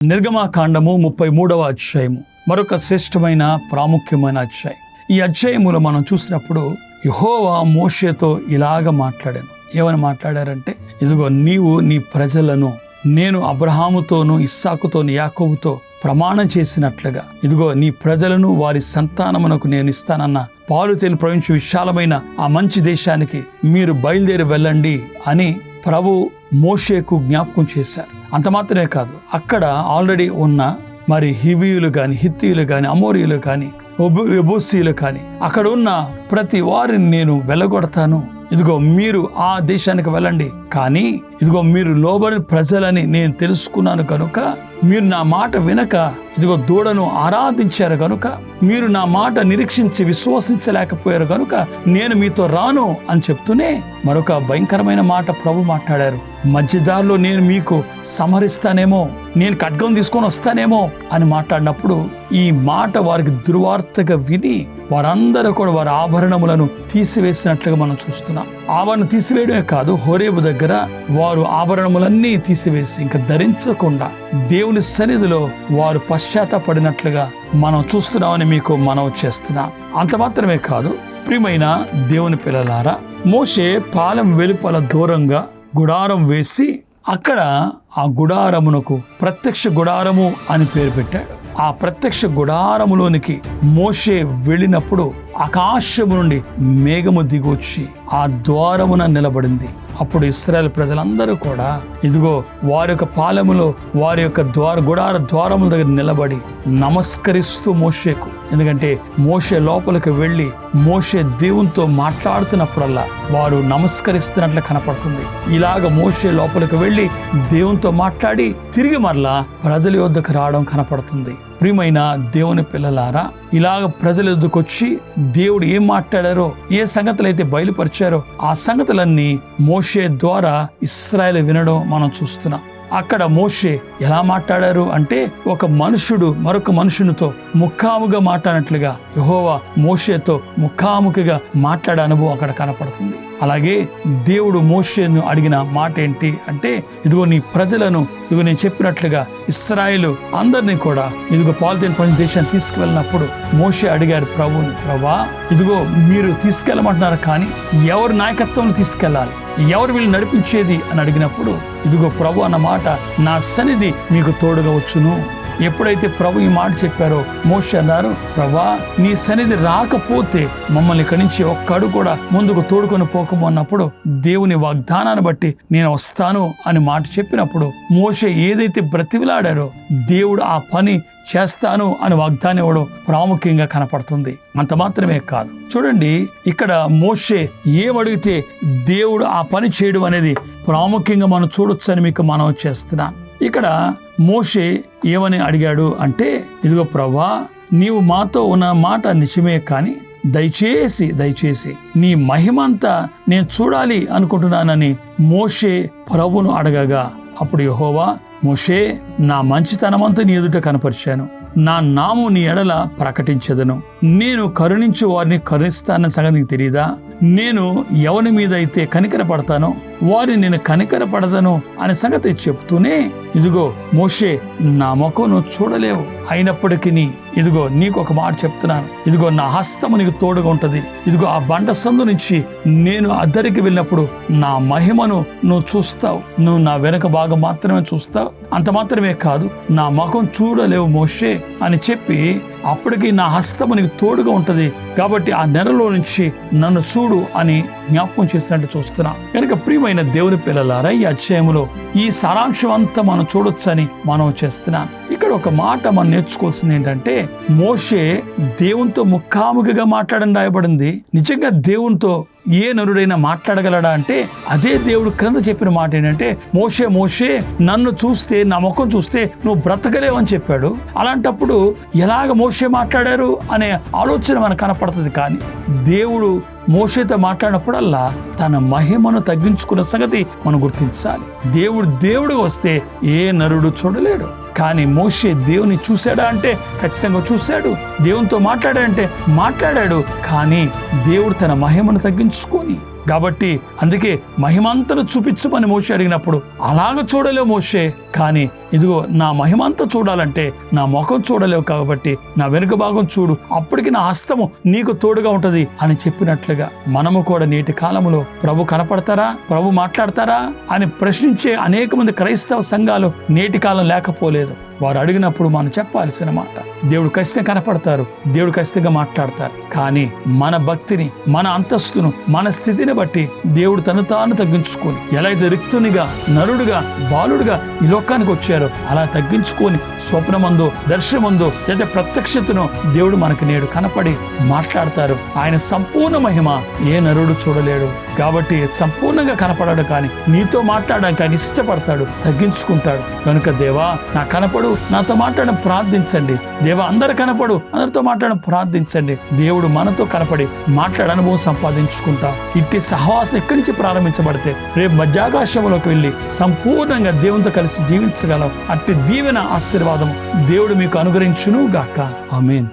నిర్గమకాండము 33వ అధ్యాయము మరొక శ్రేష్టమైన ప్రాముఖ్యమైన అధ్యాయం. ఈ అధ్యాయములో మనం చూసినప్పుడు యెహోవా మోషేతో ఇలాగ మాట్లాడాను. ఏమని మాట్లాడారంటే, ఇదిగో నీవు నీ ప్రజలను నేను అబ్రహాముతోను ఇస్సాకుతోను యాకోబుతో ప్రమాణం చేసినట్లుగా ఇదిగో నీ ప్రజలను వారి సంతానమునకు నేను ఇస్తానన్న పాలు తేనె ప్రవహించే విశాలమైన ఆ మంచి దేశానికి మీరు బయలుదేరి వెళ్ళండి అని ప్రభు మోషేకు జ్ఞాపకం చేశారు. అంత మాత్రమే కాదు, అక్కడ ఆల్రెడీ ఉన్న మరి హివీయులు కానీ, హిత్తీయులు కానీ, అమోరీయులు కానీ, యెబూసీయులు కానీ, అక్కడ ఉన్న ప్రతి వారిని నేను వెళ్ళగొడతాను. ఇదిగో మీరు ఆ దేశానికి వెళ్ళండి, కానీ ఇదిగో మీరు లోబడి ప్రజలని నేను తెలుసుకున్నాను కనుక, మీరు నా మాట వినక ఇదిగో దూడను ఆరాధించారు కనుక, మీరు నా మాట నిరీక్షించి విశ్వసించలేకపోయారు కనుక నేను మీతో రాను అని చెప్తూనే మరొక భయంకరమైన మాట ప్రభు మాట్లాడారు. మధ్యదారిలో నేను మీకు సంహరిస్తానేమో, నేను ఖడ్గం తీసుకొని వస్తానేమో అని మాట్లాడినప్పుడు ఈ మాట వారికి దుర్వార్తగా విని వారందరూ కూడా వారి ఆభరణములను తీసివేసినట్లుగా మనం చూస్తున్నాం. ఆభరణ తీసివేయడమే కాదు, హోరేబు దగ్గర వారు ఆభరణములన్నీ తీసివేసి ఇంకా ధరించకుండా దేవుని సన్నిధిలో వారు పశ్చాత్తాపడినట్లుగా మనం చూస్తున్నామని మీకు మనవి చేస్తున్నాం. అంత మాత్రమే కాదు, ప్రియమైన దేవుని పిల్లలారా, మోషే పాలెం వెలుపల దూరంగా గుడారం వేసి అక్కడ ఆ గుడారమునకు ప్రత్యక్ష గుడారము అని పేరు పెట్టాడు. ఆ ప్రత్యక్ష గుడారములోనికి మోషే వెళ్ళినప్పుడు ఆకాశము నుండి మేఘము దిగొచ్చి ఆ ద్వారమున నిలబడింది. అప్పుడు ఇశ్రాయేల్ ప్రజలందరూ కూడా ఇదిగో వారి యొక్క పాలెములో వారి యొక్క గుడార ద్వారముల దగ్గర నిలబడి నమస్కరిస్తూ మోషేకు, ఎందుకంటే మోషే లోపలికి వెళ్ళి మోషే దేవునితో మాట్లాడుతున్నప్పుడల్లా వారు నమస్కరిస్తున్నట్లు కనపడుతుంది. ఇలాగ మోషే లోపలికి వెళ్ళి దేవునితో మాట్లాడి తిరిగి మరలా ప్రజల యొద్దకు రావడం కనపడుతుంది. ప్రియమైన దేవుని పిల్లలారా, ఇలాగ ప్రజల యొద్దకు వచ్చి దేవుడు ఏం మాట్లాడారో, ఏ సంగతులు అయితే బయలుపరిచారో ఆ సంగతులన్నీ మోషే ద్వారా ఇశ్రాయేలు వినడం మనం చూస్తున్నాం. అక్కడ మోషే ఎలా మాట్లాడారు అంటే, ఒక మనుషుడు మరొక మనుషునితో ముఖాముగా మాట్లాడినట్లుగా యెహోవా మోషేతో ముఖాముఖిగా మాట్లాడే అనుభవం అక్కడ కనపడుతుంది. అలాగే దేవుడు మోషేను అడిగిన మాట ఏంటి అంటే, ఇదిగో నీ ప్రజలను ఇదిగో నేను చెప్పినట్లుగా ఇశ్రాయేలు అందరినీ కూడా ఇదిగో పాలు తేనె ప్రవహించే దేశాన్ని తీసుకువెళ్ళినప్పుడు మోషే అడిగారు ప్రభువుని, ప్రభా ఇదిగో మీరు తీసుకెళ్ళమంటున్నారు, కానీ ఎవరు నాయకత్వం తీసుకెళ్ళాలి, ఎవరు వీళ్ళు నడిపించేది అని అడిగినప్పుడు ఇదిగో ప్రభు అన్న మాట, నా సన్నిధి మీకు తోడుగా వచ్చును. ఎప్పుడైతే ప్రభు ఈ మాట చెప్పారో మోషే అన్నారు, ప్రభా నీ సన్నిధి రాకపోతే మమ్మల్ని ఇక్కడి నుంచి ఒక్కడు కూడా ముందుకు తోడుకొని పోకము అన్నప్పుడు దేవుని వాగ్దానాన్ని బట్టి నేను వస్తాను అని మాట చెప్పినప్పుడు మోషే ఏదైతే బ్రతిమిలాడారో దేవుడు ఆ పని చేస్తాను అని వాగ్దానం ఇవ్వడం ప్రాముఖ్యంగా కనపడుతుంది. అంత మాత్రమే కాదు, చూడండి ఇక్కడ మోషే ఏమడిగితే దేవుడు ఆ పని చేయడం అనేది ప్రాముఖ్యంగా మనం చూడొచ్చని మీకు మనం చేస్తున్నా. ఇక్కడ మోషే ఏమని అడిగాడు అంటే, ఇదిగో ప్రభా నీవు మాతో ఉన్న మాట నిజమే, కానీ దయచేసి నీ మహిమంతా నేను చూడాలి అనుకుంటున్నానని మోషే ప్రభును అడగగా, అప్పుడు యెహోవా మోషే నా మంచితనమంతా నీ ఎదుట కనపరిచాను, నా నామం నీ ఎడల ప్రకటించదను, నేను కరుణించు వారిని కరుణిస్తానన్న సంగతి నీకు తెలియదా, నేను ఎవరి మీద అయితే కనికరపడతానో వారిని నేను కనికరపడదను అనే సంగతి చెప్తూనే, ఇదిగో మోషే నా ముఖం నువ్వు చూడలేవు, అయినప్పటికీ ఇదిగో నీకు ఒక మాట చెప్తున్నాను, ఇదిగో నా హస్తము నీకు తోడుగా ఉంటది, ఇదిగో ఆ బండ సందు నుంచి నేను అద్దరికి వెళ్ళినప్పుడు నా మహిమను నువ్వు చూస్తావు, నువ్వు నా వెనక భాగం మాత్రమే చూస్తావు, అంత మాత్రమే కాదు నా ముఖం చూడలేవు మోషే అని చెప్పి, అప్పటికి నా హస్తము నీకు తోడుగా ఉంటది, కాబట్టి ఆ నెలలో నుంచి నన్ను చూడు అని జ్ఞాపకం చేసినట్టు చూస్తున్నా. కనుక ప్రియమైన దేవుని పిల్లలారా, ఈ అధ్యాయములో ఈ సారాంశం అంతా మనం చూడొచ్చని మనం చేస్తున్నాను. ఇక్కడ ఒక మాట మనం నేర్చుకోవాల్సింది ఏంటంటే, మోషే దేవునితో ముఖాముఖిగా మాట్లాడని రాయబడింది. నిజంగా దేవునితో ఏ నరుడైనా మాట్లాడగలడా అంటే, అదే దేవుడు క్రింద చెప్పిన మాట ఏంటంటే, మోషే నన్ను చూస్తే, నా ముఖం చూస్తే నువ్వు బ్రతకలేవని చెప్పాడు. అలాంటప్పుడు ఎలాగ మోషే మాట్లాడారు అనే ఆలోచన మనకు కనపడుతుంది. కానీ దేవుడు మోషేతో మాట్లాడినప్పుడల్లా తన మహిమను తగ్గించుకున్న సంగతి మనం గుర్తించాలి. దేవుడు వస్తే ఏ నరుడు చూడలేడు, కానీ మోషే దేవుని చూశాడా అంటే ఖచ్చితంగా చూశాడు. దేవునితో మాట్లాడాడంటే మాట్లాడాడు, కానీ దేవుడు తన మహిమను తగ్గించుకొని కాబట్టి అందుకే మహిమంతను చూపించమని మోషే అడిగినప్పుడు అలాగ చూడలేవు మోషే, కానీ ఇదిగో నా మహిమంతా చూడాలంటే నా ముఖం చూడలేవు కాబట్టి నా వెనుక భాగం చూడు, అప్పటికి నా హస్తము నీకు తోడుగా ఉంటది అని చెప్పినట్లుగా మనము కూడా నేటి కాలంలో ప్రభు కనపడతారా, ప్రభు మాట్లాడతారా అని ప్రశ్నించే అనేక మంది క్రైస్తవ సంఘాలు నేటి కాలం లేకపోలేదు. వారు అడిగినప్పుడు మనం చెప్పాల్సిన మాట, దేవుడు ఖచ్చితంగా కనపడతారు, దేవుడు ఖచ్చితంగా మాట్లాడతారు. కానీ మన భక్తిని, మన అంతస్తును, మన స్థితిని బట్టి దేవుడు తను తాను తగ్గించుకొని, ఎలా అయితే రిక్తునిగా, నరుడుగా, బాలుడుగా ఈ లోకానికి వచ్చారో అలా తగ్గించుకొని స్వప్నమందో, దర్శనమందో లేదా ప్రత్యక్షతను దేవుడు మనకు నేడు కనపడి మాట్లాడతారు. ఆయన సంపూర్ణ మహిమ ఏ నరుడు చూడలేడు కాబట్టి సంపూర్ణంగా కనపడాడు, కానీ నీతో మాట్లాడడానికి ఆయన ఇష్టపడతాడు, తగ్గించుకుంటాడు. కనుక దేవా నా కనపడు, నాతో మాట్లాడడం ప్రార్థించండి. దేవా అందరు కనపడు, అందరితో మాట్లాడడం ప్రార్థించండి. దేవుడు మనతో కనపడి మాట్లాడే అనుభవం సంపాదించుకుంటాం. ఇట్టి సహవాసం ఎక్కడి నుంచి ప్రారంభించబడితే రేపు మధ్యాకాశంలోకి వెళ్ళి సంపూర్ణంగా దేవునితో కలిసి జీవించగలం. అట్టి దీవెన ఆశీర్వాదం దేవుడు మీకు అనుగ్రహించును గాక. ఆమేన్.